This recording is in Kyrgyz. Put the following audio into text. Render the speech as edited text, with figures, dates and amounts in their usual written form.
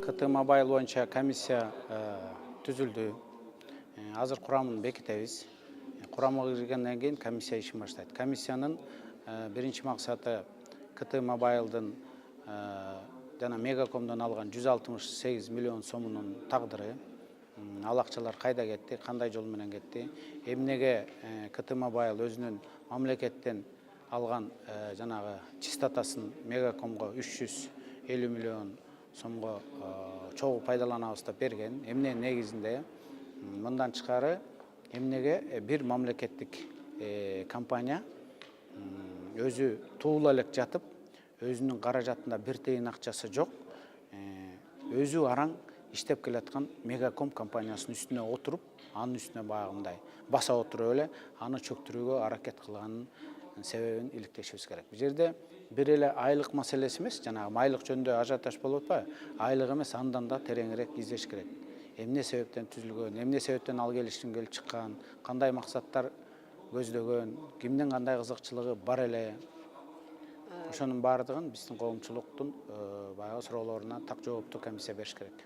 КТ Мобайл боюнча комиссия түзүлдү. Азыр курамын бекитебиз. Курамга киргенден кийин комиссия ишин баштайт. Комиссиянын биринчи максаты КТ Мобайлдын жана Мегакомдон алган 168 миллион сомунун тагдыры. Ал акчалар кайда кетти, кандай жол менен кетти? Эмнеге КТ Мобайл өзүнүн мамлекеттен алган жанагы частотасын Мегакомго 350 миллион сомго чогуу пайдаланабыз деп берген. Эмне негизинде мындан тышкары эмнеге бир мамлекеттик компания өзү туула элек жатып, өзүнүн каражатында бир тыйын акчасы жок, өзү араң иштеп келаткан Мегаком компаниясынын үстүнө отуруп, анын үстүнө баягындай баса отуруп эле аны чөктүрүүгө аракет кылганын себебин иликтешибиз керек. Бул жерде бир эле айлык маселеси эмес, жанагы айлык жөнүндө ажиотаж болуп атпайбы? Айлык эмес, андан да тереңирээк издеш керек. Эмне себептен түзүлгөн, эмне себептен ал келишим келип чыккан, кандай максаттар көздөгөн, кимдин кандай кызыкчылыгы бар эле. Ошонун баардыгын биздин коомчулуктун баягы суроолоруна так жоопту комиссия бериш керек.